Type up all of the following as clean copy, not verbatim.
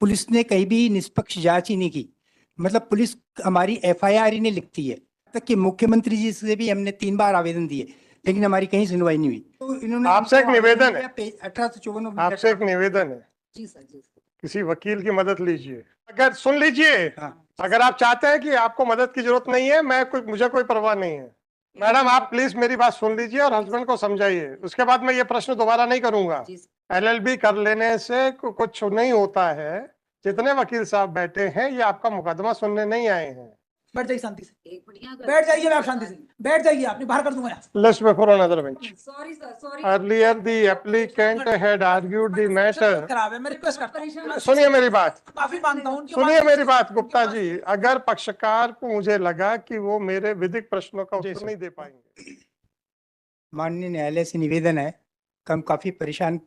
Police ने कहीं भी निष्पक्ष जांच ही नहीं की। मतलब पुलिस हमारी एफआईआर ही नहीं लिखती है। तक कि मुख्यमंत्री जी से भी हमने 3 बार आवेदन दिए, लेकिन हमारी कहीं सुनवाई नहीं हुई। तो इन्होंने आपसे एक निवेदन है, 1854 आपसे एक निवेदन है, जी सर, जी सर। किसी वकील की मदद लीजिए। अगर सुन लीजिए, हाँ। अगर आप चाहते हैं कि आपको मदद की जरूरत नहीं है, मुझे कोई परवाह नहीं है। मैडम आप प्लीज मेरी बात सुन लीजिए और हस्बैंड को समझाइए, उसके बाद मैं ये प्रश्न दोबारा नहीं करूंगा। जी सर। एलएलबी कर लेने से कुछ नहीं होता है। जितने वकील साहब बैठे हैं ये आपका मुकदमा सुनने नहीं आए हैं। बैठ जाइए शांति से, एक बढ़िया बैठ जाइए, आप शांति से बैठ जाइए, आपने बाहर कर दूंगा यहाँ से। List before another bench. Sorry sir, sorry. Earlier the applicant had argued the matter. खराब है, मैं रिक्वेस्ट करता हूँ, सुनिए मेरी बात, माफी मांगता हूँ। सुनिए मेरी बात गुप्ता जी। अगर पक्षकार को मुझे लगा कि वो मेरे विधिक प्रश्नों का उत्तर नहीं दे पाएंगे। माननीय न्यायालय से निवेदन है कि हम काफी परेशान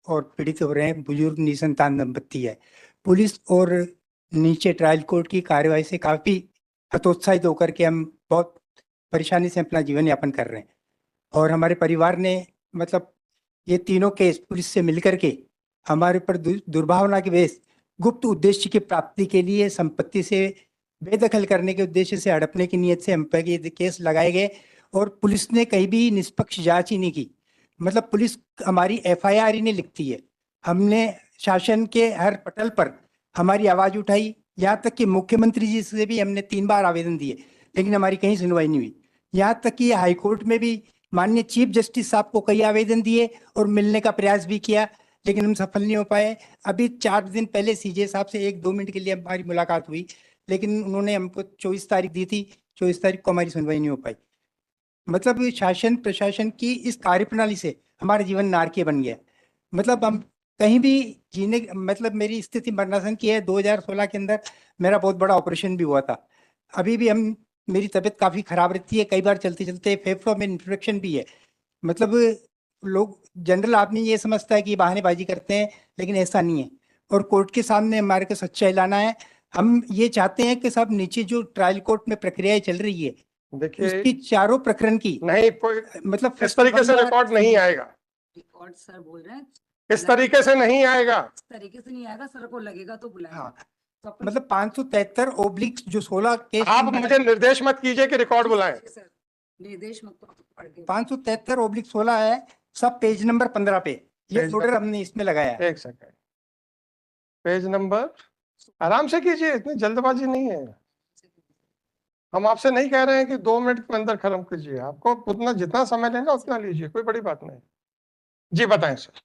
और पीड़ित हो रहे हैं। बुजुर्ग निसंतान दंपत्ति है। पुलिस और नीचे ट्रायल कोर्ट की कार्यवाही से काफी हतोत्साहित होकर के हम बहुत परेशानी से अपना जीवन यापन कर रहे हैं। और हमारे परिवार ने मतलब ये तीनों केस पुलिस से मिलकर के हमारे ऊपर दुर्भावना के बेस गुप्त उद्देश्य की प्राप्ति के लिए संपत्ति से बेदखल करने के उद्देश्य से हड़पने की नीयत से हम पर ये केस लगाए गए। और पुलिस ने कहीं भी निष्पक्ष जांच ही नहीं की। मतलब पुलिस हमारी एफआईआर ही नहीं लिखती है। हमने शासन के हर पटल पर हमारी आवाज उठाई, यहाँ तक कि मुख्यमंत्री जी से भी हमने 3 बार आवेदन दिए, लेकिन हमारी कहीं सुनवाई नहीं हुई। यहाँ तक कि हाईकोर्ट में भी माननीय चीफ जस्टिस साहब को कई आवेदन दिए और मिलने का प्रयास भी किया, लेकिन हम सफल नहीं हो पाए। अभी 4 दिन पहले सीजे साहब से 1-2 मिनट के लिए हमारी मुलाकात हुई, लेकिन उन्होंने हमको 24 तारीख दी थी। 24 तारीख को हमारी सुनवाई नहीं हो पाई। मतलब शासन प्रशासन की इस कार्यप्रणाली से हमारा जीवन नारकीय बन गया। मतलब हम कहीं भी जीने, मतलब मेरी स्थिति मरणासन की है। 2016 के अंदर मेरा बहुत बड़ा ऑपरेशन भी हुआ था। अभी भी मेरी तबीयत काफी खराब रहती है। कई बार चलते चलते फेफड़ों में इन्फेक्शन भी है। मतलब लोग, जनरल आदमी ये समझता है कि बहानेबाजी करते हैं, लेकिन ऐसा नहीं है। और कोर्ट के सामने हमारे को सच्चाई लाना है। हम ये चाहते हैं कि सब नीचे जो ट्रायल कोर्ट में प्रक्रियाएं चल रही है, देखिए उसकी चारों प्रकरण की नहीं कोई मतलब इस तरीके से रिकॉर्ड नहीं आएगा। रिकॉर्ड सर बोल रहे हैं इस तरीके से नहीं आएगा। इस तरीके से नहीं आएगा, सर को लगेगा तो बुलाएंगे। हाँ, तो अपन- मतलब 573 जो 16 केस आप मुझे निर्देश मत कीजिए कि रिकॉर्ड बुलाएं। जी सर, निर्देश मत पढ़ के 573/16 है, सब पेज नंबर 15 पे ये पेज ऑर्डर हमने इसमें लगाया है। एक सेकंड, पेज नंबर, आराम से कीजिए, इतनी जल्दबाजी नहीं है। हम आपसे नहीं कह रहे हैं कि 2 मिनट के अंदर खत्म कीजिए, आपको उतना जितना समय लेना उतना लीजिए, कोई बड़ी बात नहीं। जी बताएं सर।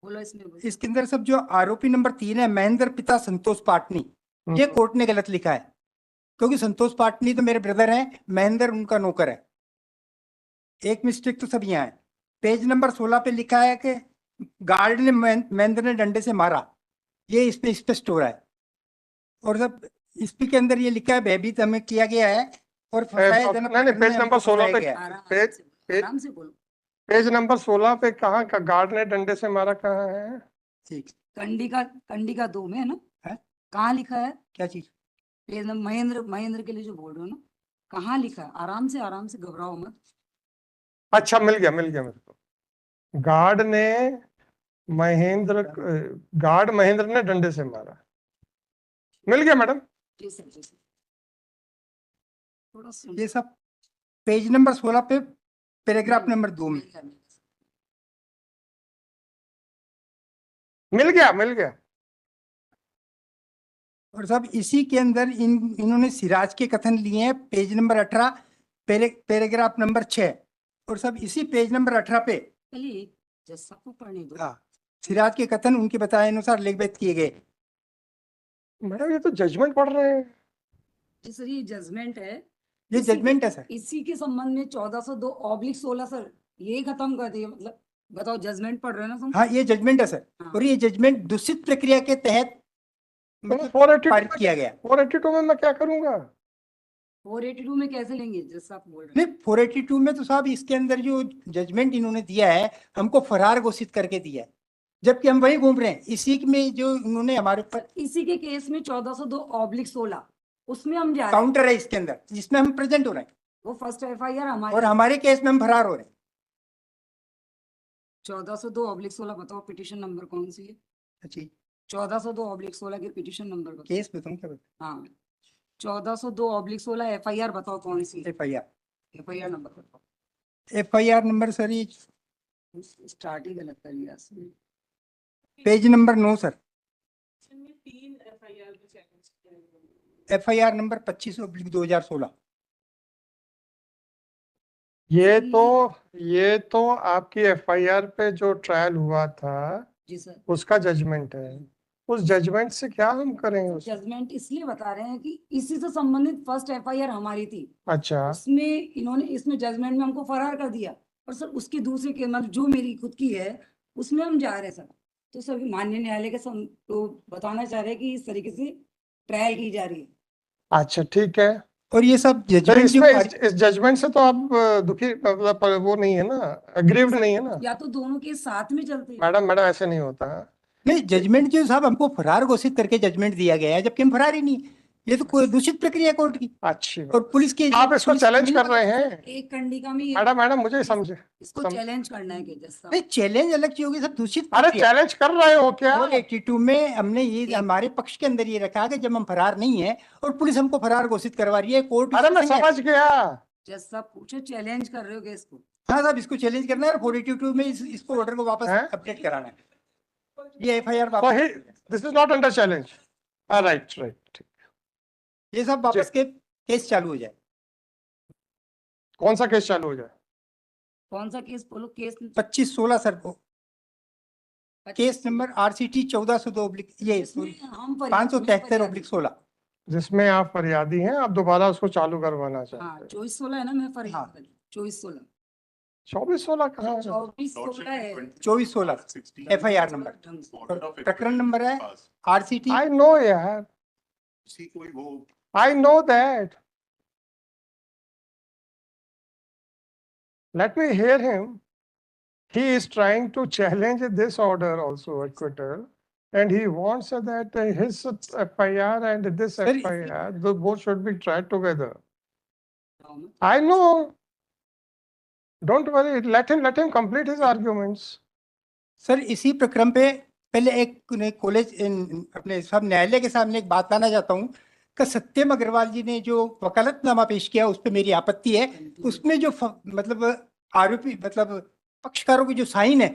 बोलो इसमें बोलो। इसके अंदर सब जो आरोपी नंबर 3 है, महेंद्र पिता संतोष पाटनी, ये कोर्ट ने गलत लिखा है, क्योंकि संतोष पाटनी तो मेरे ब्रदर हैं, महेंद्र उनका नौकर है। एक मिस्टेक तो सब यहाँ है। पेज नंबर 16 पे लिखा है कि गार्ड ने महेंद्र ने डंडे से मारा, ये इस पे स्पष्ट हो रहा है। और सब इसपी के अंदर ये लिखा है भयभीत हमें किया गया है और फंसायाजनक नहीं, पेज नंबर 16 पे आराम से बोलो। पेज नंबर 16 पे कहाँ का गार्ड ने डंडे से मारा कहाँ है? ठीक, कंडी का 2 में है ना? है? कहाँ लिखा है? क्या चीज? पेज नंबर महेंद्र के लिए जो बोल रहे हो ना, कहाँ लिखा है? आराम से घबराओ मत। अच्छा मिल गया मेरे को। गार्ड महेंद्र ने डंडे से मारा, मिल गया मैडम। जी सर, जी सर। थोड़ा ये सब पेज नंबर 16 पे पैराग्राफ नंबर 2 में मिल गया। और सब इसी के अंदर इन्होंने सिराज के कथन लिए हैं, पेज नंबर 18 पैराग्राफ नंबर 6, और सब इसी पेज नंबर 18 पे चलिए जैसा को पढ़ने दो। हाँ, सिराज के कथन उनके बताए अनुसार लिखित किए गए। मैडम ये तो जजमेंट पढ़ रहे हैं। जी सर, ये जजमेंट है। ये जजमेंट है सर। इसी के संबंध में 1402/16 सर, ये खत्म कर दिए। मतलब बताओ, जजमेंट पढ़ रहे हो ना तुम? हाँ, ये जजमेंट है सर। हाँ। और ये जजमेंट दूषित प्रक्रिया के तहत मतलब 482 पारित किया गया। 482 में मैं क्या करूंगा? 482 में कैसे लेंगे जैसा आप बोल रहे नहीं, 482 में तो साहब इसके अंदर जो जजमेंट इन्होंने दिया है, हमको फरार घोषित करके दिया है, जबकि हम वही घूम रहे हैं। इसी में जो उन्होंने हमारे ऊपर हैं? इसी के केस में 1402/16 उसमें हम जा रहे हैं। काउंटर है इसके अंदर, जिसमें हम प्रेजेंट हो रहे हैं, वो फर्स्ट FIR हमारे और हमारे केस में हम फरार हो रहे हैं। 1402/16 बताओ पिटिशन नंबर कौन सी है? अच्छी 1402/16 के पिटिशन नंबर बताओ। केस बताऊं क्या हाँ 1402/16 FIR बताओ कौन सी FIR FIR नंबर बताओ। FIR नंबर सर ये स्टार्ट ही गलत कर लिया इसने। Page number 9 sir. FIR number 25/2016। ये तो आपकी FIR पे जो ट्रायल हुआ था जी सर। उसका जजमेंट है। उस जजमेंट से क्या हम करेंगे उसको? जजमेंट इसलिए बता रहे हैं कि इसी से संबंधित फर्स्ट FIR हमारी थी, अच्छा, उसमें इन्होंने इसमें जजमेंट में हमको फरार कर दिया, और सर उसके दूसरे के मतलब जो मेरी खुद की है उसमें हम जा रहे हैं सर। तो सर माननीय न्यायालय के तो बताना चाह रहे हैं कि इस तरीके से ट्रायल की जा रही है। अच्छा ठीक है। और ये सब तो जजमेंट जो इसमें इस जजमेंट से तो आप दुखी मतलब वो नहीं है ना, अग्रीव्ड नहीं है ना? या तो दोनों के साथ में चलते हैं। मैडम ऐसे नहीं होता। नहीं, जजमेंट जो साहब हमको फरार घोषित करके जजमेंट दिया गया है, जबकि हम फरार ही नहीं। ये तो कोई दूषित प्रक्रिया है कोर्ट की। अच्छी और बात। पुलिस की आप इसको पुलिस चैलेंज की- कर रहे हैं? एक कंडिका में ये मैडम मुझे समझे। इसको चैलेंज करना है कि जज साहब। नहीं, चैलेंज अलग चीज होगी सब, दूषित अरे प्रक्रिया। चैलेंज कर रहे हो क्या? और 82 में हमने ये हमारे पक्ष के अंदर ये रखा कि जब हम फरार नहीं है और पुलिस हमको फरार घोषित करवा रही है, कोर्ट अरे मैं उससे समझ गया। जज साहब पूछो चैलेंज कर रहे हो केस को। हाँ साहब, इसको चैलेंज करना है और 482 में इसको ऑर्डर को वापस हैं? अपडेट कराना है। ये FIR So वापस, this is not under challenge. Right. ठीक। ये सब वापस के केस चालू हो जाए। कौन सा केस चालू हो जाए? कौन सा केस बोलो? केस 25/16 सर को केस नंबर RCT 1402 ये इसमें हम 573/16। जिसमें आप फरियादी हैं, आप दोबारा उसको चालू करवाना हाँ चाहते हैं? 24/16 है ना, मैं फरियाद हाँ। कर 24/16 24/16 कहाँ है? 24/16 है 24/16 FIR नंबर, प्रकरण नंबर है RCT। I know यार, I know that. Let me hear him. He is trying to challenge this order also, acquittal, and he wants that his FIR and this Sir, FIR, the both should be tried together. I know. Don't worry. Let him complete his arguments. Sir इसी प्रक्रम पे पहले एक college अपने सब न्यायालय के सामने एक बात लाना चाहता हूँ कि सत्यम अग्रवाल जी ने जो वकालतनामा पेश किया उस पर मेरी आपत्ति है। उसमें जो मतलब आरोपी मतलब पक्षकारों की जो साइन है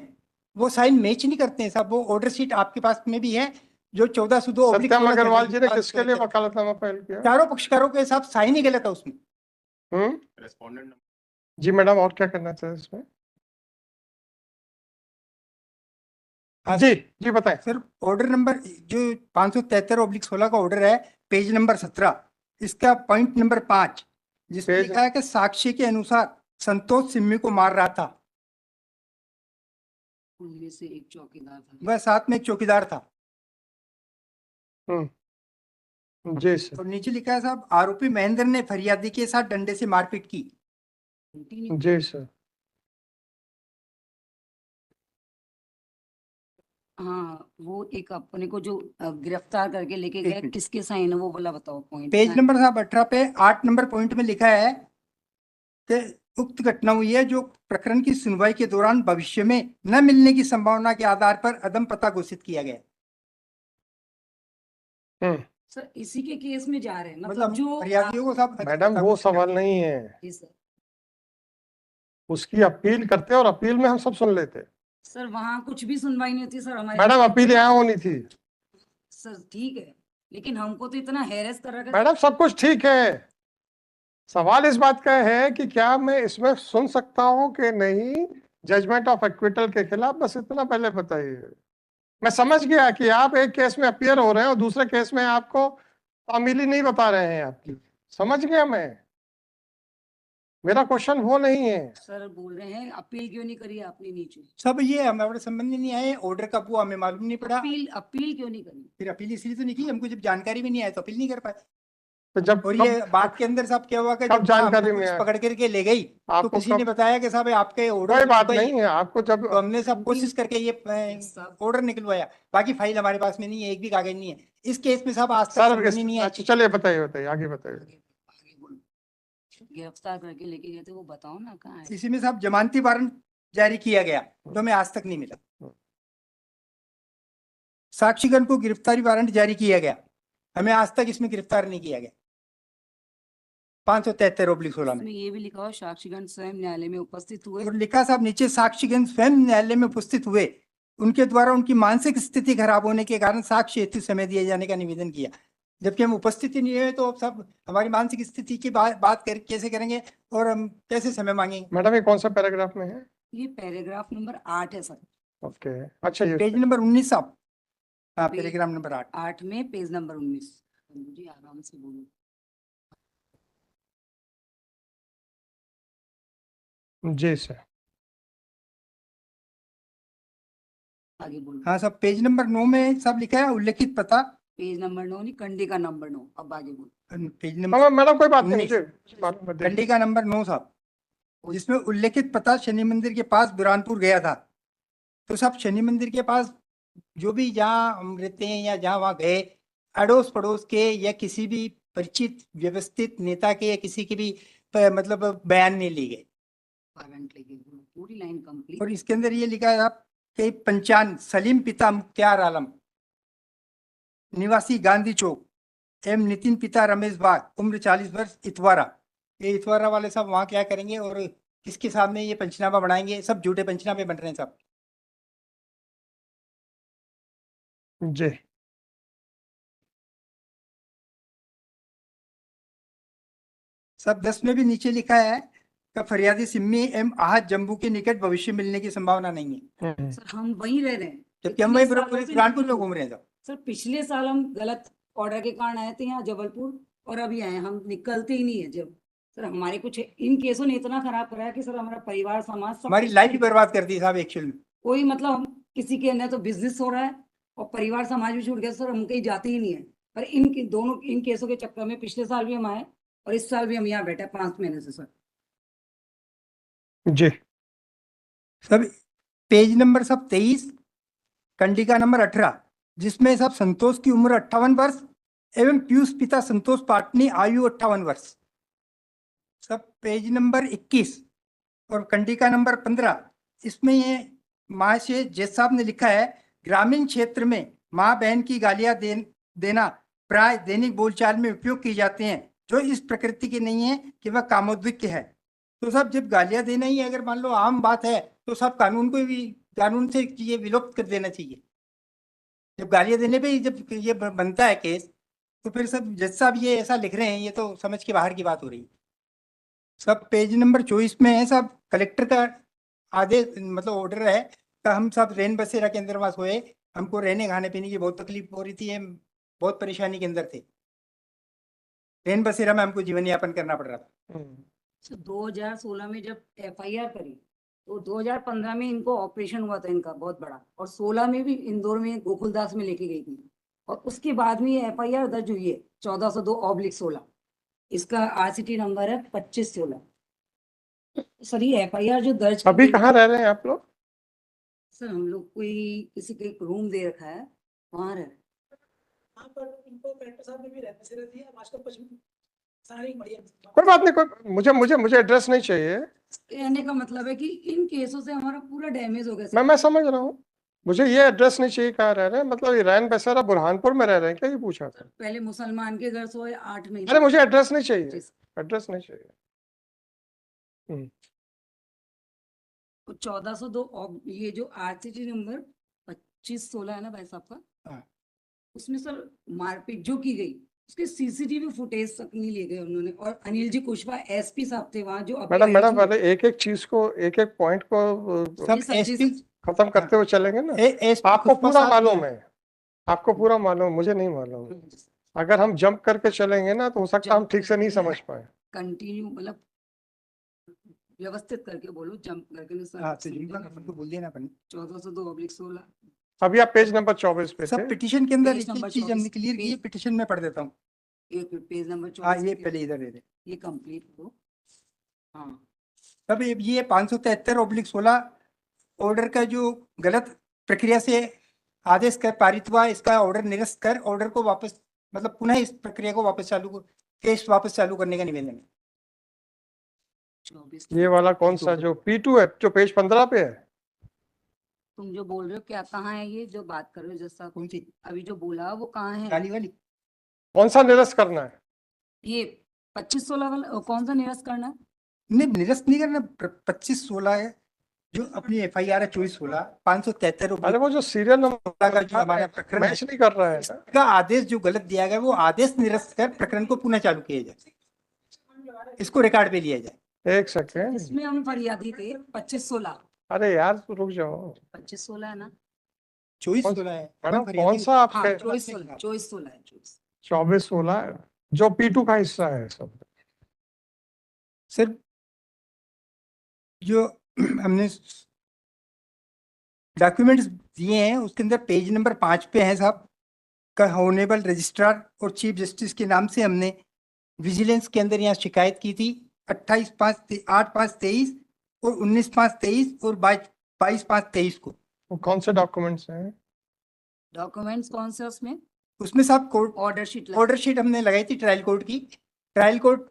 वो साइन मैच नहीं करते हैं साहब। वो ऑर्डर शीट आपके पास में भी है जो 1402 सत्यम अग्रवाल जी ने किसके लिए वकालतनामा फाइल किया? चारों पक्षकारों के साथ साइन ही गलत है उसमें। जी मैडम, और क्या करना चाहिए इसमें? जी बताएं सर। ऑर्डर नंबर जो 573/16 का ऑर्डर है, पेज नंबर 17, इसका पॉइंट नंबर 5 जिसमें पेज- लिखा है कि साक्ष्य के अनुसार संतोष सिम्मी को मार रहा था, उनमें से एक चौकीदार था। वह साथ में एक चौकीदार था। जी सर। और नीचे लिखा है साहब, आरोपी महेंद्र ने फरियादी के साथ डंडे से मारपीट की। जी सर। हाँ वो एक अपने को जो गिरफ्तार करके लेके गए, मिनट। किसके साइन है वो बोला बताओ पॉइंट। पेज नंबर साहब 18 पे 8 नंबर पॉइंट में लिखा है कि उक्त घटना हुई है जो प्रकरण की सुनवाई के दौरान भविष्य में न मिलने की संभावना के आधार पर अदम पता घोषित किया गया। सर इसी के केस में जा रहे हैं मतलब जो फरियादियों को साहब मैडम वो सवाल नहीं है, जी सर। उसकी अपील करते और अपील में हम सब सुन लेते। सर वहाँ कुछ भी सुनवाई नहीं होती सर हमारी। मैडम अपील यहाँ होनी थी। सर ठीक है, लेकिन हमको तो इतना हैरेस कर रखा है। मैडम सब कुछ ठीक है, सवाल इस बात का है कि क्या मैं इसमें सुन सकता हूँ कि नहीं जजमेंट ऑफ एक्विटल के खिलाफ, बस इतना पहले बताइए। मैं समझ गया कि आप एक केस में अपियर हो रहे हैं और दूसरे केस में आपको तामीली नहीं बता रहे हैं आपकी, समझ गया मैं। मेरा क्वेश्चन वो नहीं है। सर बोल रहे हैं अपील क्यों नहीं करी आपने नीचे? सब ये हमारे संबंध में नहीं आए, ऑर्डर का वो हमें मालूम नहीं पड़ा। अपील क्यों नहीं करी? फिर अपील इसलिए तो नहीं की, हमको जब जानकारी भी नहीं आया तो अपील नहीं कर पाए। तो जब और ये बात के अंदर साहब क्या हुआ कि कब जब जानकारी हमको में पुलिस आया? पकड़ करके ले गई तो आपको किसी ने कब? बताया कि साहब आपके ऑर्डर कोई बात नहीं है, आपको जब तो हमने सब कोशिश करके ये ऑर्डर निकलवाया। बाकी फाइल हमारे पास में नहीं है, एक भी कागज नहीं है इस केस में साहब। आज तक सर समझ नहीं आया। चलिए बताइए आगे बताइए। गिरफ्तार करके लेके गए थे वो बताओ ना कहाँ है? इसी में साहब जमानती वारंट जारी किया गया जो हमें आज तक नहीं मिला। साक्षीगण को गिरफ्तारी वारंट जारी किया गया, हमें आज तक इसमें गिरफ्तार नहीं किया गया। 573/16 में इसमें ये भी लिखा हुआ साक्षीगण स्वयं न्यायालय में उपस्थित हुए। और लिखा साहब नीचे साक्षीगण स्वयं न्यायालय में उपस्थित हुए, उनके द्वारा उनकी मानसिक स्थिति खराब होने के कारण साक्ष्य हेतु समय दिए जाने का निवेदन किया। जबकि हम उपस्थित ही नहीं हुए तो सब हमारी मानसिक स्थिति की बात कैसे करेंगे और हम कैसे समय मांगेंगे? मैडम ये कौन सा पैराग्राफ में है? ये पैराग्राफ नंबर 8 है सर। ओके, अच्छा ये पेज नंबर 19 साहब। हाँ, पेज- पैराग्राफ नंबर 8। 8 में पेज नंबर 19। मुझे आराम से बोलो। जी सर। आगे बोलो। हाँ सब पेज नंबर 9 में सब लिखा है उल्लेखित पता। पेज नंबर 9 नहीं, कंडिका नंबर 9। अब आगे बोलो। पेज नंबर मैडम कोई बात नहीं, 19 मुझे मालूम है, देखिए। कंडिका नंबर 9 साहब, जिसमें उल्लेखित पता शनि मंदिर के पास बुरहानपुर गया था। तो सब शनि मंदिर के पास जो भी जहाँ हम रहते हैं या जहाँ वहाँ गए, अड़ोस पड़ोस के या किसी भी परिचित व्यवस्थित नेता के या किसी के भी मतलब बयान नहीं लिए गए। वारंट लेके बोलो, पूरी लाइन कंप्लीट। और इसके अंदर ये लिखा है आप कि पंचान सलीम पिता मुख्तियार आलम निवासी गांधी चौक एवं नितिन पिता रमेश बाग उम्र 40 वर्ष इतवारा। ये इतवारा वाले सब वहाँ क्या करेंगे और किसके सामने ये पंचनामा बनाएंगे? सब झूठे पंचनामे बन रहे हैं सब। जी सब 10 में भी नीचे लिखा है कि फरियादी सिम्मी एवं आहत जम्बू के निकट भविष्य मिलने की संभावना नहीं है, सर हम वहीं रह रहे हैं, जबकि हम इतने वही सालों से बुरहानपुर में घूम रहे हैं सब। सर पिछले साल हम गलत ऑर्डर के कारण आए थे यहाँ जबलपुर, और अभी आए, हम निकलते ही नहीं है। जब सर हमारे कुछ इन केसों ने इतना खराब करा है कि सर हमारा परिवार समाज सब हमारी कुछ लाइफ ही बर्बाद कर दी साहब एक्चुअल में। कोई मतलब हम किसी के अंदर तो बिजनेस हो रहा है और परिवार समाज भी छूट गया सर, हम कहीं जाते ही नहीं है। पर दोनों इन केसों के चक्कर में पिछले साल भी हम आए और इस साल भी हम यहाँ बैठे 5 महीने से सर। जी सब पेज नंबर सब 23 कंडिका नंबर 18, जिसमें सब संतोष की उम्र 58 वर्ष एवं पीयूष पिता संतोष पाटनी आयु 58 वर्ष। सब पेज नंबर 21 और कंडिका नंबर 15, इसमें ये माँ से जज साहब ने लिखा है ग्रामीण क्षेत्र में माँ बहन की गालियां देना प्राय दैनिक बोलचाल में उपयोग की जाते हैं, जो इस प्रकृति के नहीं है कि वह कामोद्विक है। तो सब जब गालियां देना ही अगर मान लो आम बात है तो सब कानून से ये विलुप्त कर देना चाहिए। जब गालियां देने पे ही जब ये बनता है केस, तो फिर सब जज साहब ये ऐसा लिख रहे हैं, ये तो समझ के बाहर की बात हो रही है। सब पेज नंबर 24 में है सब कलेक्टर का आदेश मतलब ऑर्डर है कि हम सब रैन बसेरा के अंदर वास हुए, हमको रहने खाने पीने की बहुत तकलीफ हो रही थी, हम बहुत परेशानी के अंदर थे। रैन बसेरा में हमको जीवन यापन करना पड़ रहा था। सर 2016 में जब FIR करी तो 2015 में इनको ऑपरेशन हुआ था इनका बहुत बड़ा, और 16 में भी इंदौर में गोकुलदास में लेके गई थी, और उसके बाद में ये FIR दर्ज हुई है 1402/16। इसका RCT नंबर है 2516। सर ये FIR जो दर्ज की अभी गई- कहाँ रह रहे हैं आप लोग? सर हम लोग कोई किसी का एक रूम दे रखा है, वहां रह रहे हैं। वहाँ पर इनको कलेक्टर साहब ने भी रहने से रह दिया, मास्टर कुछ सारी बढ़िया। कोई बात नहीं, कोई मुझे एड्रेस नहीं चाहिए। कहने का मतलब है कि इन केसों से हमारा पूरा डैमेज हो गया सर। मैं समझ रहा हूँ, मुझे ये एड्रेस नहीं चाहिए कहाँ रह रहे हैं, मतलब ये रैन बसेरा बुरहानपुर में रह रहे हैं क्या, ये पूछा था। पहले मुसलमान के घर सोए 8 महीने। अरे मुझे एड्रेस नहीं चाहिए, जी सर। एड्रेस नहीं चाहिए। तो 1402 ये जो RCT नंबर 2516 है ना भाई साहब का, हाँ। उसमें सर मारपीट जो की गई उसके CCTV फुटेज तक नहीं ले गए उन्होंने, और अनिल जी कुशवाहा SP साहब थे वहाँ जो अभी मैडम IGP पहले एक एक चीज को, एक एक पॉइंट को सब जी सर, जी एसपी सर। खत्म करते हुए चलेंगे ना। आपको पूरा मालूम है, आपको पूरा मालूम, मुझे नहीं मालूम। अगर हम जंप करके चलेंगे ना तो हो सकता है हम ठीक से नहीं समझ पाए। कंटिन्यू मतलब व्यवस्थित करके बोलो, जंप करके नहीं सर। हाँ तो जिनका तो बोल देना अपन। 1402/16। अभी आप पेज नंबर 24 पे थे। सब पिटीशन के अंदर पेज एक नंबर चीज हमने 24 क्लियर की है, पिटीशन में पढ़ देता हूँ। एक पेज नंबर हाँ 24 ये पहले इधर दे दे। ये कंप्लीट हो। हाँ तब ये 573/16 ऑर्डर का जो गलत प्रक्रिया से आदेश कर पारित हुआ, इसका ऑर्डर निरस्त कर ऑर्डर को वापस मतलब पुनः इस प्रक्रिया को वापस केस वापस चालू करने का निवेदन है। 24 ये वाला कौन सा जो P2 है, जो पेज 15 पे है? तुम जो बोल रहे हो क्या कहाँ है ये जो बात कर रहे हो जज साहब कौन सी अभी जो बोला वो कहाँ है काली वाली? कौन सा निरस्त करना है? ये 25-16 वाला कौन सा निरस्त करना है? नहीं, निरस्त नहीं करना। 25-16 है जो अपनी FIR है, 24-16 573 अरे वो जो सीरियल नंबर का जो हमारा प्रकरण है, मैच नहीं कर रहा है ना? का आदेश जो गलत दिया गया वो आदेश निरस्त कर प्रकरण को पुनः चालू किया जाए, इसको रिकॉर्ड पे लिया जाए। एक सेकेंड, इसमें हम फरियादी थे 25-16 अरे यार रुक जाओ। 25-16 है ना? 24-16 है मैडम अपन कौन फरियादी। सा हाँ आपके 24-16 है 24। 24-16 जो P2 का हिस्सा है सब? सर जो हमने डॉक्यूमेंट्स दिए हैं उसके अंदर पेज नंबर 5 पे है साहब का ऑनरेबल रजिस्ट्रार और चीफ जस्टिस के नाम से हमने विजिलेंस के अंदर यहाँ शिकायत की थी 28/5/8/5/23 और 19/5/23 और 22/5/23 को। वो कौन से डॉक्यूमेंट्स हैं? डॉक्यूमेंट्स कौन से उसमें? उसमें साहब कोर्ट ऑर्डर शीट हमने लगाई थी ट्रायल कोर्ट की। ट्रायल कोर्ट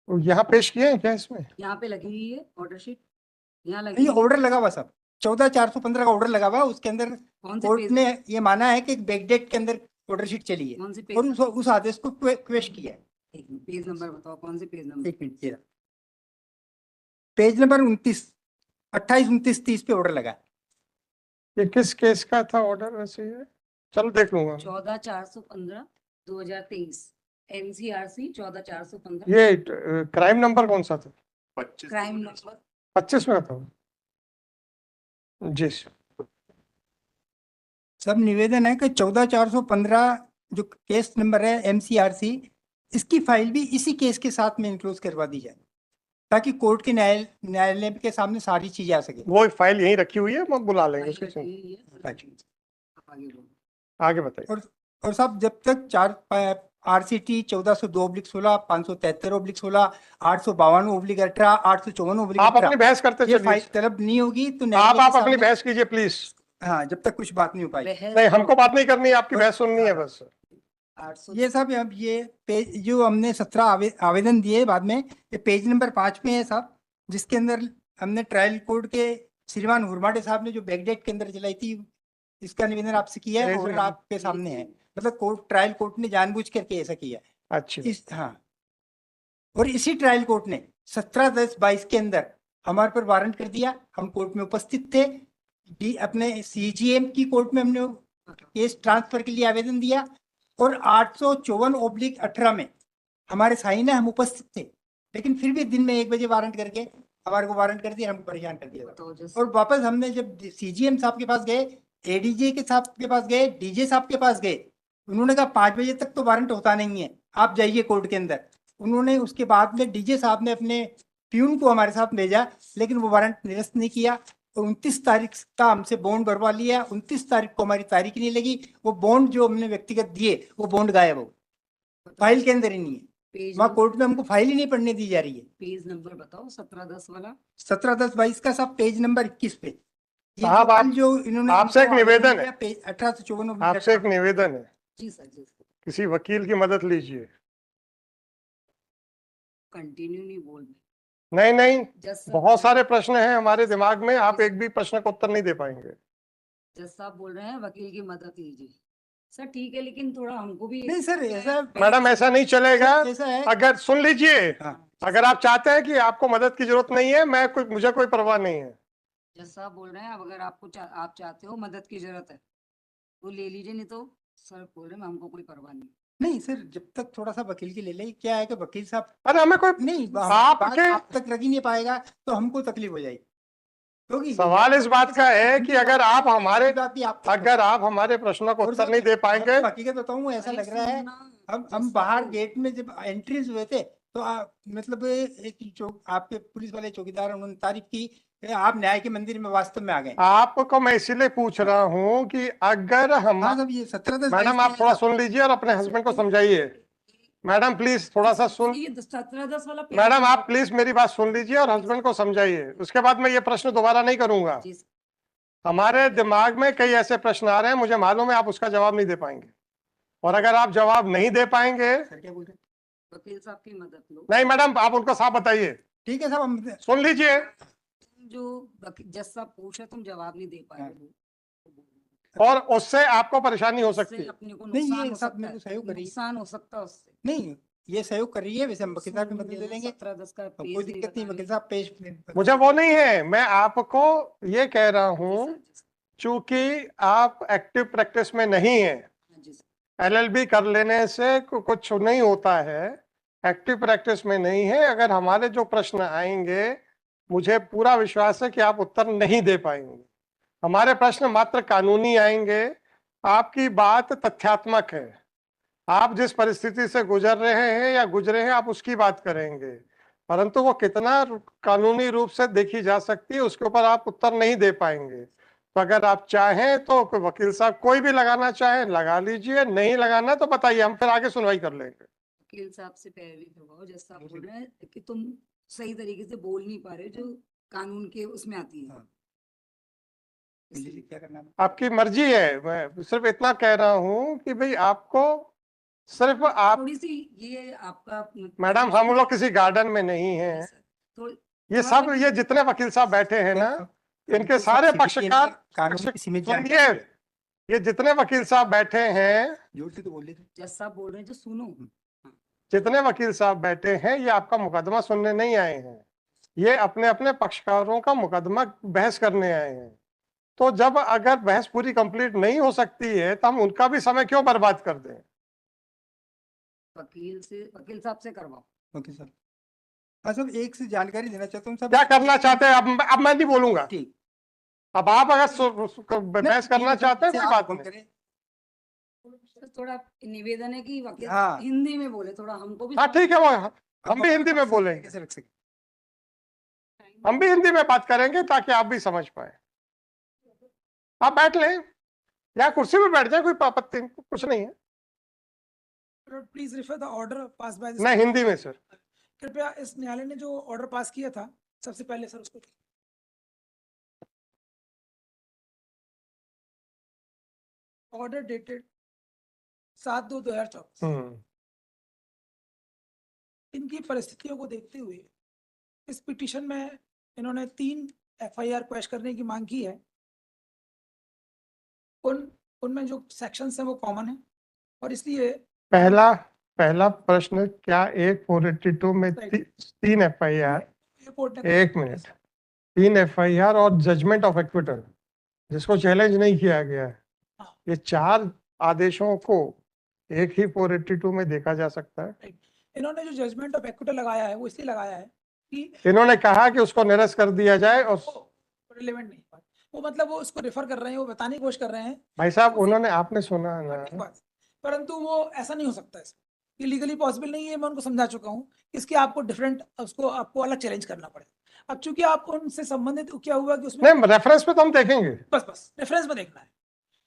वो यहाँ पेश किए हैं क्या इसमें? यहाँ पे लगी हुई है ऑर्डर शीट यहाँ लगी नहीं, हुई है। ऑर्डर लगा हुआ साहब 14/415 का ऑर्डर लगा हुआ, उसके अंदर कौन से कोर्ट पेज ने ये माना है कि बैकडेट के अंदर ऑर्डर शीट चली है कौन से और पेज उस आदेश को क्वेश किया है। पेज नंबर बताओ कौन से पेज नंबर? एक मिनट, ये रहा। पेज नंबर 29 28 29 30 पे ऑर्डर लगा। ये किस केस का था ऑर्डर वैसे? ये चलो देख लूंगा। 14/415/2023 NCRC 14/415 ये क्राइम नंबर कौन सा था? क्राइम नंबर 25 में था जी। सब निवेदन है कि 14/415 जो केस नंबर है MCRC, इसकी फाइल भी इसी केस के साथ में इंक्लोज करवा दी जाए ताकि कोर्ट के न्यायालय के सामने सारी चीजें आ सके। वो फाइल यहीं रखी हुई है, हम बुला लेंगे उसकी चिंता। आगे बोलो। आगे बताइए। और साहब जब तक 4 RCT 1402/16 573/16 852/18 854/18 आप अपनी बहस करते ये फाइल चलिए। तलब नहीं होगी तो आप न्यायालय के अपनी सामने- बहस कीजिए प्लीज। हाँ, जब तक कुछ बात नहीं हो पाई। नहीं, हमको बात नहीं करनी है, आपकी बहस सुननी है बस। 800 ये साहब अब ये पेज जो हमने 17 आवेदन दिए बाद में, ये पेज नंबर 5 में है साहब, जिसके अंदर हमने ट्रायल कोर्ट के श्रीमान हुरमाटे साहब ने जो बैकडेट के अंदर चलाई थी, इसका निवेदन आपसे किया है और आपके सामने है। मतलब ट्रायल कोर्ट ने जानबूझ करके ऐसा किया अच्छी हाँ। और इसी ट्रायल कोर्ट ने 17/10/22 के अंदर हमारे पर वारंट कर दिया। हम कोर्ट में उपस्थित थे, अपने CGM की कोर्ट में हमने केस ट्रांसफर के लिए आवेदन दिया और 854/18 में हमारे साइन है, हम उपस्थित थे, लेकिन फिर भी दिन में 1 बजे वारंट करके हमारे को वारंट कर दिया, हमको परेशान कर दिया। बताओ जैसे और वापस हमने जब CGM साहब के पास गए, ADJ के साहब के पास गए, DJ साहब के पास गए, उन्होंने कहा 5 बजे तक तो वारंट होता नहीं है, आप जाइए कोर्ट के अंदर। उन्होंने उसके बाद में DJ साहब ने अपने प्यून को हमारे साथ भेजा, लेकिन वो वारंट निरस्त नहीं किया। और 29 तारीख का हमसे बॉन्ड भरवा लिया। 29 तारीख को हमारी तारीख नहीं लगी, वो बॉन्ड जो हमने व्यक्तिगत दिए वो बॉन्ड गायब हो, फाइल के अंदर ही नहीं है। पेज वहाँ कोर्ट में हमको फाइल ही नहीं पढ़ने दी जा रही है। पेज नंबर बताओ 17-10 वाला 17/10/22 का सब पेज नंबर 21 पे। ये साहब, जो आप- कल जो इन्होंने आपसे एक हमको निवेदन आवेदन है। दिया, पेज 1854 आपसे एक निवेदन है, जी सर जी किसी वकील की मदद लीजिए। कंटिन्यू नहीं बोल रहे नहीं नहीं, जज साहब बहुत सारे प्रश्न हैं हमारे दिमाग में, आप एक भी प्रश्न का उत्तर नहीं दे पाएंगे। जज साहब बोल रहे हैं वकील की मदद लीजिए। सर ठीक है लेकिन थोड़ा हमको भी नहीं सर, ऐसा मैडम ऐसा नहीं चलेगा। ऐसा है। अगर सुन लीजिए, हाँ, अगर आप चाहते हैं कि आपको मदद की जरूरत नहीं है, मुझे कोई परवाह नहीं है। जज साहब बोल रहे हैं अब अगर आप चाहते हो मदद की जरूरत है तो ले लीजिए, नहीं तो सर बोल रहे हैं हमको कोई परवाह नहीं। नहीं सर, जब तक थोड़ा सा वकील की ले ले, क्या है कि वकील साहब अरे हमें कोई नहीं आपके आप तक रख ही नहीं पाएगा तो हमको तकलीफ हो जाएगी, क्योंकि सवाल इस बात का है कि अगर आप हमारे बात भी आप तक अगर आप हमारे प्रश्नों को और उत्तर सर, नहीं दे पाएंगे, मैं हकीकत बताऊं, ऐसा अरे लग रहा है सुनना, हम जज बाहर साहब गेट में जब एंट्रीज हुए थे तो मतलब आपके पुलिस वाले चौकीदार उन्होंने तारीफ की कि आप न्याय के मंदिर में वास्तव में आ गए। आपको मैं इसीलिए पूछ रहा हूं कि अगर हम हाँ साहब, ये 17/10 मैडम आप थोड़ा सुन लीजिए और अपने हस्बैंड को समझाइए। मैडम प्लीज थोड़ा सा सुन, ये 17-10 वाला पेज मैडम नंबर- आप प्लीज मेरी बात सुन लीजिए और हस्बैंड को समझाइए, उसके बाद मैं ये प्रश्न दोबारा नहीं करूंगा। जी हमारे दिमाग में कई ऐसे प्रश्न आ रहे हैं, मुझे मालूम है आप उसका जवाब नहीं दे पाएंगे, और अगर आप जवाब नहीं दे पाएंगे, सर क्या बोल रहे हैं? वकील साहब की मदद लो। नहीं मैडम आप उनको साफ बताइए। ठीक है साहब, हम सुन लीजिए, जो जज साहब पूछ रहे तुम जवाब नहीं दे पाए हाँ। हो। और उससे आपको परेशानी हो सकती उससे है। अपने को नहीं, ये नुकसान हो सब सकता मेरे को है, सहयोग करिए। नुकसान हो सकता है उससे। नहीं, ये सहयोग कर रही है, वैसे हम वकील साहब की सुन मदद ले लेना, लेंगे, 17-10 का और पेज कोई दिक्कत नहीं, वकील साहब पेश मुझे वो नहीं है, मैं आपको ये कह रहा जी हूँ, सर, जी सर, चूंकि आप एक्टिव प्रैक्टिस में नहीं है, हाँ जी सर। एलएलबी कर लेने से कुछ नहीं होता है, एक्टिव प्रैक्टिस में नहीं है। अगर हमारे जो प्रश्न आएंगे, मुझे पूरा विश्वास है कि आप उत्तर नहीं दे पाएंगे। हमारे प्रश्न मात्र कानूनी आएंगे, आपकी बात तथ्यात्मक है, आप जिस परिस्थिति से गुजर रहे हैं या गुजरे हैं आप उसकी बात करेंगे, परंतु वो कितना कानूनी रूप से देखी जा सकती है उसके ऊपर आप उत्तर नहीं दे पाएंगे। तो अगर आप चाहें तो वकील साहब कोई भी लगाना चाहे लगा लीजिए, नहीं लगाना तो बताइए, हम फिर आगे सुनवाई कर लेंगे। वकील साहब से पैरवी करवाओ, जज साहब बोल रहे हैं कि तुम सही तरीके से बोल नहीं पा रहे, जो कानून के उसमें आती है। हाँ। इसलिए क्या करना है? आपकी मर्जी है, मैं सिर्फ इतना कह रहा हूं कि भाई आपको सिर्फ आप, थोड़ी सी ये आपका मैडम हम लोग किसी गार्डन में नहीं जी हैं, सर, थोड़ी ये थोड़ा सब सा- ये जितने वकील साहब बैठे हैं ना, इनके सारे पक्षकार, कानून की सीमित सुनिए, जानकारी ये जितने वकील साहब बैठे हैं, जोर से तो बोल रहे थे। जज साहब बोल रहे हैं जो सुनो। जितने वकील साहब बैठे हैं, ये आपका मुकदमा सुनने नहीं आए हैं, ये अपने अपने पक्षकारों का मुकदमा बहस करने आए हैं। तो जब अगर बहस पूरी कंप्लीट नहीं हो सकती है तो हम उनका भी समय क्यों बर्बाद कर दें? वकील साहब से करवाओ। Okay sir. हाँ सब, एक से जानकारी देना चाहता हूँ सब। क्या करना चाहते हैं? अब मैं नहीं बोलूंगा। ठीक। अब आप अगर बहस करना चाहते हैं कोई बात नहीं। करें। तो थोड़ा निवेदन है कि वकील हाँ। हिंदी में बोले, थोड़ा हमको भी हाँ ठीक है, वो हम भी हिंदी में कैसे बोलेंगे, रख सके। हम भी हिंदी में बात करेंगे ताकि आप भी समझ पाए। आप बैठ लें या कुर्सी पे बैठ जाए, कोई आपत्ति नहीं, कुछ नहीं है। Please refer the order pass by नहीं, हिंदी में सर। कृपया इस न्यायालय ने जो ऑर्डर पास किया था सबसे पहले सर उसको ऑर्डर डेटेड 7/2/2024। इनकी परिस्थितियों को देखते हुए इस पिटीशन में इन्होंने 3 FIR पेश करने की मांग की है। उनमें जो सेक्शंस हैं वो कॉमन है और इसलिए पहला प्रश्न, क्या एक 482 में 3 FIR, कोर्ट ने एक मिनट, 3 FIR और जजमेंट ऑफ एक्विटल जिसको चैलेंज नहीं किया गया है, ये 4 आदेशों को एक ही 482 में देखा जा सकता है? इन्होंने जो जजमेंट ऑफ एक्विटल लगाया है वो इसलिए लगाया है कि इन्होंने कहा कि उसको निरस्त कर दिया जाए और रिलेवेंट नहीं है। वो मतलब वो उसको रेफर कर रहे हैं, वो बताने की कोशिश कर रहे हैं। भाई साहब उन्होंने, आपने सुना ना, ठीक बात, परंतु वो ऐसा नहीं हो सकता है, ये लीगली पॉसिबल नहीं है। मैं उनको समझा चुका हूँ, इसके आपको डिफरेंट, उसको आपको अलग चैलेंज करना पड़ेगा। अब चूंकि आपको उनसे संबंधित क्या हुआ कि उसमें नहीं, रेफरेंस पे तो हम देखेंगे, बस रेफरेंस में देखना है,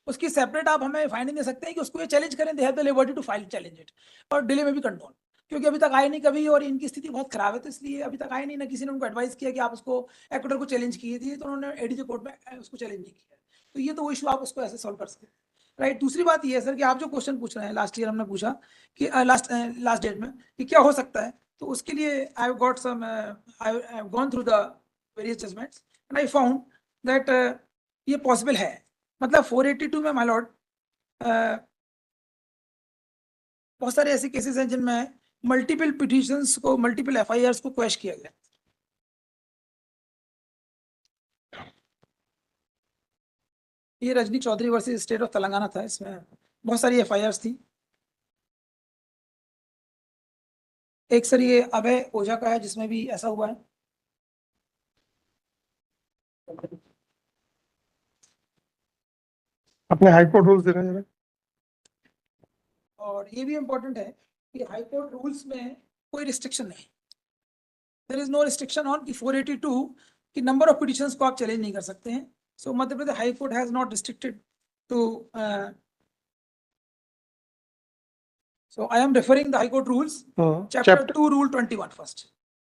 उसकी सेपरेट आप हमें फाइंडिंग दे सकते हैं कि उसको ये चैलेंज करें, they have the liberty to file challenge it, और डिले में भी कंट्रोल, क्योंकि अभी तक आए नहीं कभी और इनकी स्थिति बहुत खराब है, तो इसलिए अभी तक आए नहीं, ना किसी ने उनको एडवाइस किया कि आप उसको एक्विटर को चैलेंज किए थे, तो उन्होंने एडीजे कोर्ट में उसको चैलेंज नहीं किया। तो ये तो वो इशू आप उसको ऐसे सॉल्व कर सकते हैं, राइट। दूसरी बात ये है सर कि आप जो क्वेश्चन पूछ रहे हैं, लास्ट ईयर हमने पूछा कि लास्ट डेट में कि क्या हो सकता है, तो उसके लिए I have got some, I have gone through the various judgments and I found that ये पॉसिबल है। मतलब 482 में माय लॉर्ड बहुत सारे ऐसे केसेस हैं जिनमें मल्टीपल पिटिशंस को, मल्टीपल FIRs को क्वेश किया गया। ये Rajni Chaudhary versus state of Telangana था, इसमें बहुत सारी FIRs थी। एक सर ये अभय ओझा का है जिसमें भी ऐसा हुआ है। अपने हाईकोर्ट रूल्स दे रहे हैं। और ये भी इम्पोर्टेंट है कि हाई कोर्ट रूल्स में कोई रिस्ट्रिक्शन नहीं, there is no restriction on कि 482 की नंबर ऑफ पिटिशंस को आप चैलेंज नहीं कर सकते हैं। So Madhya Pradesh high court has not restricted to, so I am referring the High Court rules, chapter 2 rule 21 first.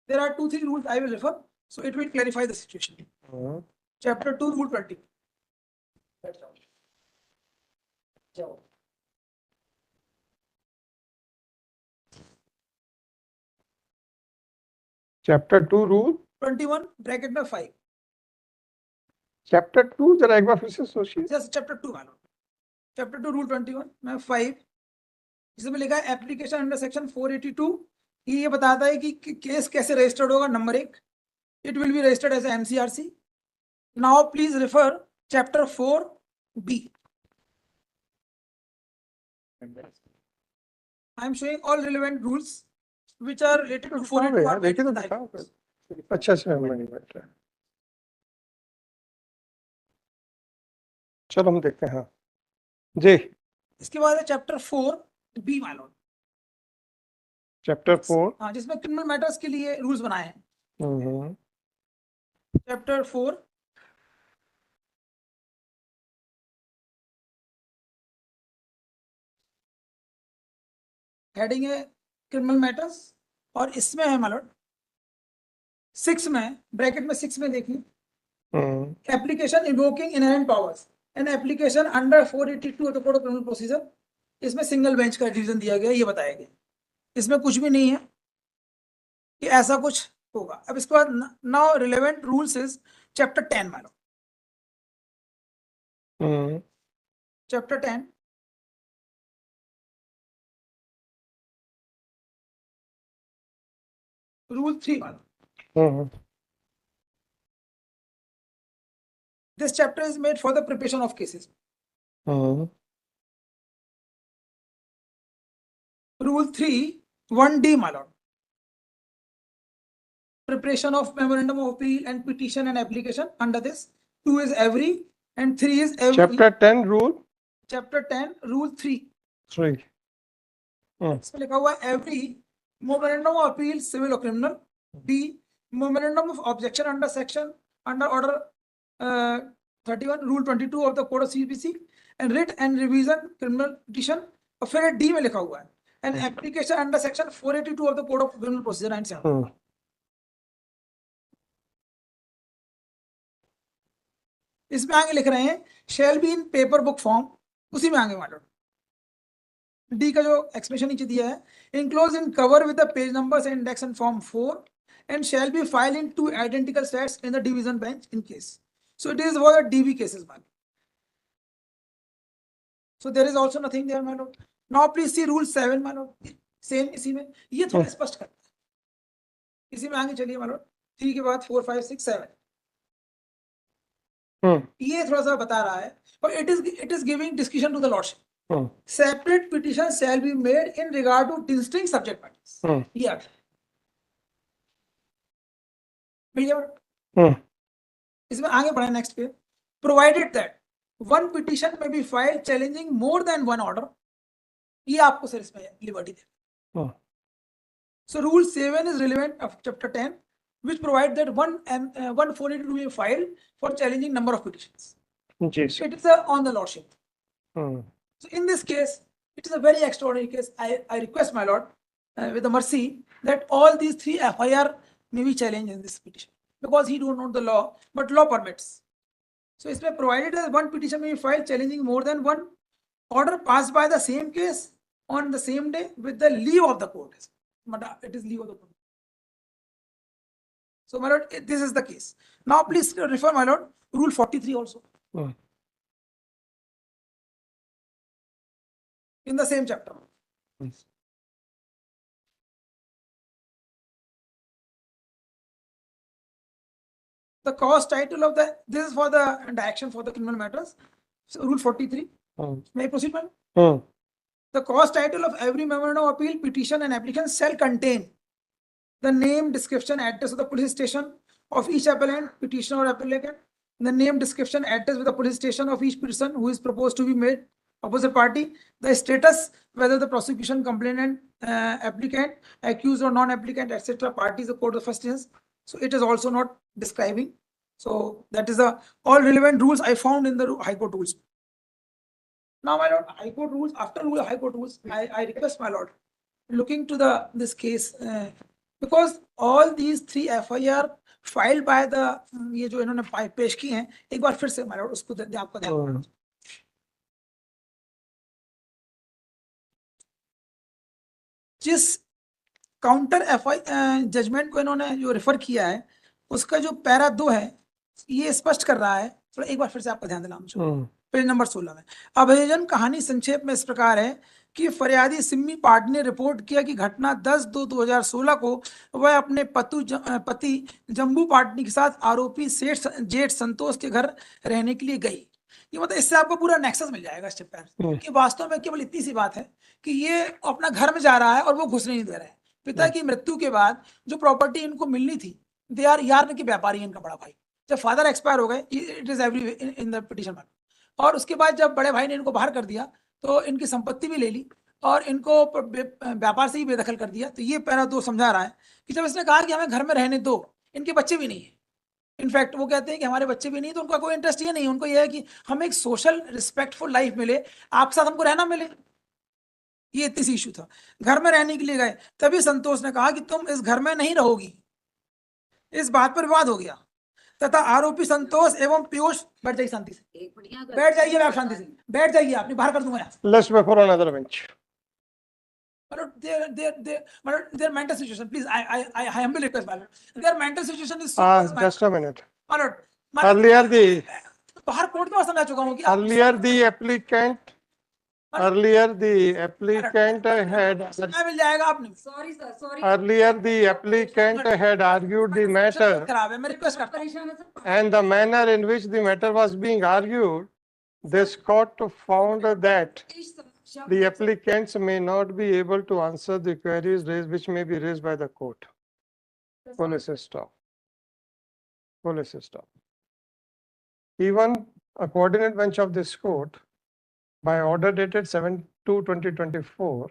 There are 2-3 rules I will refer, so it will clarify the situation. Chapter 2 rule 20. Chapter 2 rule 21 bracket में 5. Chapter 2 जरा एक बार फिर से सोचिए। Just chapter 2 मानो, chapter 2 rule 21 में 5 इसमें लिखा है एप्लीकेशन अंडर सेक्शन 482। ये बताता है कि केस कैसे रजिस्टर्ड होगा। Number 1, it will be registered as MCRC. Now please refer chapter 4B। I am showing all relevant rules which are related to 482 देखिए तो दिखाओ। अच्छा अच्छा नहीं बैठ रहा। चलो हम देखते हैं। हाँ जी, इसके बाद है चैप्टर 4B मानो, चैप्टर 4। हाँ, जिसमें क्रिमिनल मैटर्स के लिए रूल्स बनाए हैं। चैप्टर 4 हेडिंग है क्रिमिनल मैटर्स, और इसमें है मालूम 6 में, ब्रैकेट में 6 में देखिए, application invoking inherent powers and application under 482 of the code of criminal procedure. इसमें सिंगल बेंच का डिवीजन दिया गया, ये बताया गया। इसमें कुछ भी नहीं है कि ऐसा कुछ होगा। अब इसके बाद now relevant rules is chapter 10 मानो, चैप्टर 10 रूल 3 मानो। This chapter is made for the preparation of cases. Rule 3, 1D, my lord. Preparation of memorandum of appeal and petition and application under this. 2 is every, and 3 is every. Chapter 10 rule, Chapter 10, Rule 3. 3। इसमें लिखा हुआ है every memorandum of appeal, civil or criminal. B, memorandum of objection under order 31, Rule 22 of the Code of CPC, and writ and revision criminal petition. और फिर D में लिखा हुआ है an application under section 482 of the Code of Criminal Procedure 97. इसमें आगे लिख रहे हैं shall be in paper book form, उसी में आगे मानो डी का जो एक्सप्रेशन नीचे दिया है, enclosed in cover with the page numbers and index in form 4 and shall be filed in 2 identical sets in the division bench in case. So it is for the DB cases, man. So there is also nothing there, my lord. Now please see rule 7, my lord. Same इसी में, ये थोड़ा स्पष्ट करता है। इसी में आगे चलिए my lord। 3 के बाद 4, 5, 6, 7। ये थोड़ा सा बता रहा है, और it is giving discretion to the lordship. Separate petition shall be made in regard to distinct subject matters. ये आता है। भैया इसमें आगे बढ़े नेक्स्ट पे, provided that one petition may be filed challenging more than one order. ये आपको सर इसमें liberty they. So rule 7 is relevant of chapter 10, which provide that one 482 will be filed for challenging number of petitions. So it is on the lordship. So in this case, it is a very extraordinary case. I request my lord, with the mercy, that all these 3 FIR may be challenged in this petition, because he do not know the law, but law permits. So it's provided that one petition may be filed challenging more than one order passed by the same case on the same day with the leave of the court. It is leave of the court. So my lord, this is the case. Now please refer, my lord, rule 43 also. In the same chapter. The cause title of this is for the action for the criminal matters. So rule 43. May I proceed, madam? The cause title of every memorandum of appeal, petition and application shall contain the name, description, address of the police station of each appellant, petitioner or applicant, the name, description, address with the police station of each person who is proposed to be made opposite party, the status, whether the prosecution, complainant, applicant, accused or non-applicant, etc. parties of court of first instance. So it is also not describing. So that is all relevant rules I found in the High Court rules. Now, my lord, High Court rules, after High Court rules, I request my lord, looking to this case, because all these 3 FIR filed by the ये जो इन्होंने पेश की हैं, एक बार फिर से my lord उसको आपको ध्यान। जिस काउंटर जजमेंट को इन्होंने जो रेफर किया है, उसका जो पैरा 2 है, ये स्पष्ट कर रहा है थोड़ा एक बार फिर से आपका ध्यान देना मुझे। पेज नंबर 16 में अभियोजन कहानी संक्षेप में इस प्रकार है कि फरियादी सिम्मी पार्ट ने रिपोर्ट किया कि घटना 10/2/2016 को वह अपने पति जम्बू पाटनी के साथ आरोपी जेठ संतोष के घर रहने के लिए गई। ये मतलब इससे आपको पूरा नेक्सस मिल जाएगा स्टेप पर कि वास्तव में केवल इतनी सी बात है कि ये अपना घर में जा रहा है और वो घुसने नहीं दे रहा है। पिता की मृत्यु के बाद जो प्रॉपर्टी इनको मिलनी थी, दे आर यार्न के व्यापारी इनका बड़ा भाई, जब फादर एक्सपायर हो गए, it is every in the petition, और उसके बाद जब बड़े भाई ने इनको बाहर कर दिया तो इनकी संपत्ति भी ले ली और इनको व्यापार से ही बेदखल कर दिया। तो ये पैरा 2 समझा रहा है कि जब इसने कहा कि हमें घर में रहने दो, इनके बच्चे भी नहीं है, इनफैक्ट वो कहते हैं कि हमारे बच्चे भी नहीं, तो उनका कोई इंटरेस्ट ये नहीं, उनको ये है कि हमें एक सोशल रिस्पेक्टफुल लाइफ मिले, आपके साथ हमको रहना मिले। ये इतनी सी इशू था। घर में रहने के लिए गए, तभी संतोष ने कहा कि तुम इस घर में नहीं रहोगी। इस बात पर विवाद हो गया तथा आरोपी संतोष एवं पीयूष, बैठ जाइए शांति से, बैठ जाइए आप शांति से, बैठ जाइए, आप नहीं बाहर कर दूंगा यहाँ से। Let's wait for another bench. Their mental situation, please, I humbly request, my lord. Their mental situation is so Just a minute. my lord, Earlier the बाहर कोर्ट में समझा चुका हूँ कि earlier the applicant had समय मिल जाएगा आपने। Sorry sir, sorry. earlier the applicant had argued the matter, खराब है, मैं रिक्वेस्ट करता हूँ। परेशान है sir. and the manner in which the matter was being argued, this court found that the applicants may not be able to answer the queries raised, which may be raised by the court. Police stop. Police stop. Even a coordinate bench of this court, by order dated 7/2/2024,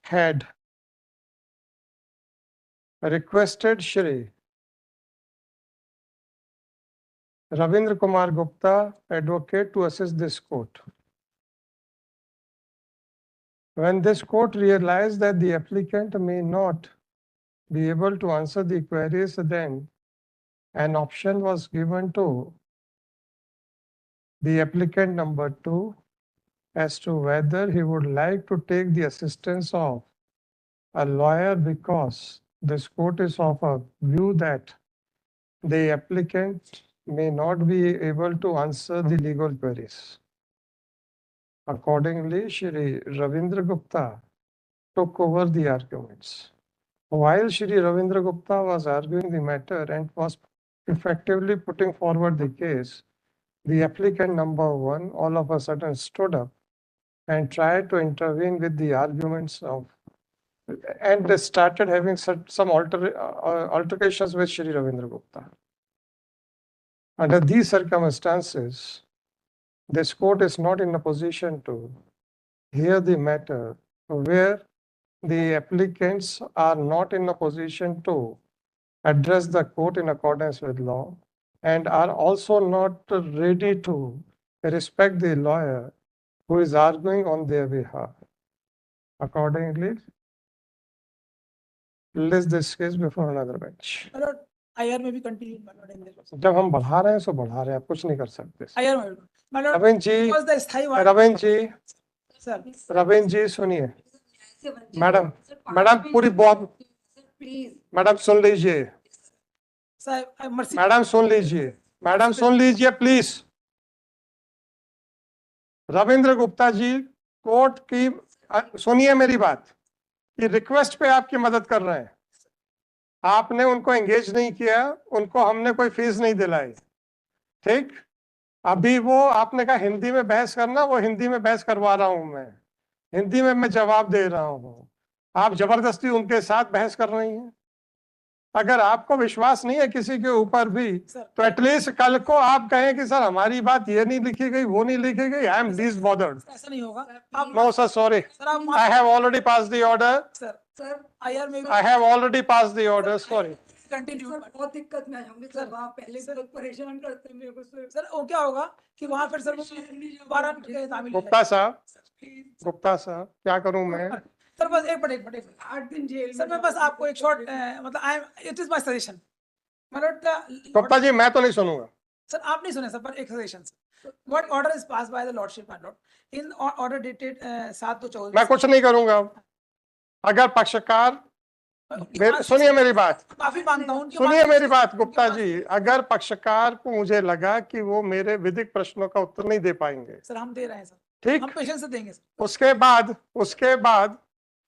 had requested Shri Ravindra Kumar Gupta, advocate, to assist this court. When this court realized that the applicant may not be able to answer the queries, then an option was given to the applicant number 2 as to whether he would like to take the assistance of a lawyer, because this court is of a view that the applicant may not be able to answer the legal queries. Accordingly, Shri Ravindra Gupta took over the arguments. While Shri Ravindra Gupta was arguing the matter and was effectively putting forward the case, the applicant number 1 all of a sudden stood up and tried to intervene with the arguments of, and they started having some altercations with Shri Ravindra Gupta. Under these circumstances, this court is not in a position to hear the matter where the applicants are not in a position to address the court in accordance with law and are also not ready to respect the lawyer who is arguing on their behalf. Accordingly, list this case before another bench. My lord, IR may be continued, my lord, in this. जब हम बढ़ा रहे हैं सो बढ़ा रहे हैं, आप कुछ नहीं कर सकते। IR, my lord, Ravindra ji, was the स्थायी वाद, रविंद्र जी, sir, रविंद्र जी सुनिए, ऐसे बच्चे- मैडम, सर, पाँच मैडम मिनट- पूरी बहुत, सर, प्लीज। मैडम सुन लीजिए, sir, mercy, मैडम सुन लीजिए, मैडम सुन लीजिए प्लीज। रविंद्र गुप्ता जी कोर्ट की, सुनिए मेरी बात, कि रिक्वेस्ट पे आपकी मदद कर रहे हैं, आपने उनको एंगेज नहीं किया, उनको हमने कोई फीस नहीं दिलाई, ठीक। अभी वो आपने कहा हिंदी में बहस करना, वो हिंदी में बहस करवा रहा हूं मैं, हिंदी में मैं जवाब दे रहा हूं, आप जबरदस्ती उनके साथ बहस कर रही हैं। अगर आपको विश्वास नहीं है किसी के ऊपर भी, तो एटलीस्ट कल को आप कहें कि सर हमारी बात ये नहीं लिखी गई, वो नहीं लिखी गई, आई एम लीस्ट बॉदर्ड। ऐसा नहीं होगा। आप- नो सर, सॉरी, सर आप I have already pass the order, sir, sir, IR में I have already pass the order, sorry. Continue. Sir, बहुत दिक्कत में होंगे सर, सर, वहाँ पहले से लोग परेशान करते हैं मेरे को सर। सर वो क्या होगा कि वहां फिर सर वो दोबारा तामील हो गुप्ता साहब, जाएगा। गुप्ता साहब, क्या करूं मैं? सर बस एक मिनट 8 दिन जेल सर, मैं बस आपको एक शॉर्ट मतलब I it is my suggestion, Gupta ji मैं तो नहीं सुनूंगा। सर आप नहीं सुने सर, पर एक suggestion sir, what order is pass by the lordship my Lord in order dated 7/2/24। मैं कुछ नहीं करूंगा। अगर पक्षकार सुनिए मेरी बात, माफी मांगता हूँ सुनिए मेरी बात गुप्ता जी, अगर पक्षकार को मुझे लगा कि वो मेरे विधिक प्रश्नों का उत्तर नहीं दे पाएंगे, सर हम दे रहे हैं सर, ठीक, हम पेशेंस से देंगे सर। उसके बाद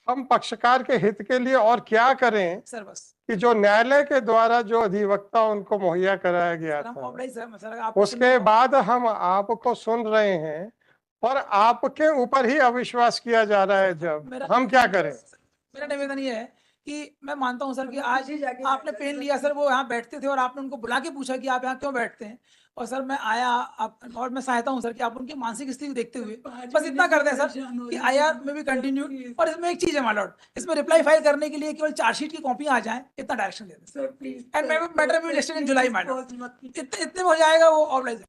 हम पक्षकार के हित के लिए और क्या करें सर बस कि जो न्यायालय के द्वारा जो अधिवक्ता उनको मुहैया कराया गया सर हम था, ऑब्लाइज हैं सर, आप उसके बाद हम आपको सुन रहे हैं और आपके ऊपर ही अविश्वास किया जा रहा है, जब हम क्या करें? मेरा निवेदन ये है कि मैं मानता हूं सर कि आज आपने पेन लिया सर, वो यहाँ बैठते थे और आपने उनको बुला के पूछा कि आप यहाँ क्यों बैठते हैं, और सर मैं आया आप, और मैं चाहता हूं सर कि आप उनकी मानसिक स्थिति देखते हुए बस इतना कर दें सर कि IR में भी कंटिन्यू, और इसमें एक चीज है माय लॉर्ड, इसमें रिप्लाई फाइल करने के लिए केवल चार्जशीट की कॉपी आ जाए, इतना डायरेक्शन दे दें एंड मैटर भी listed in July my Lord, इतने में हो जाएगा वो ऑब्लाइज।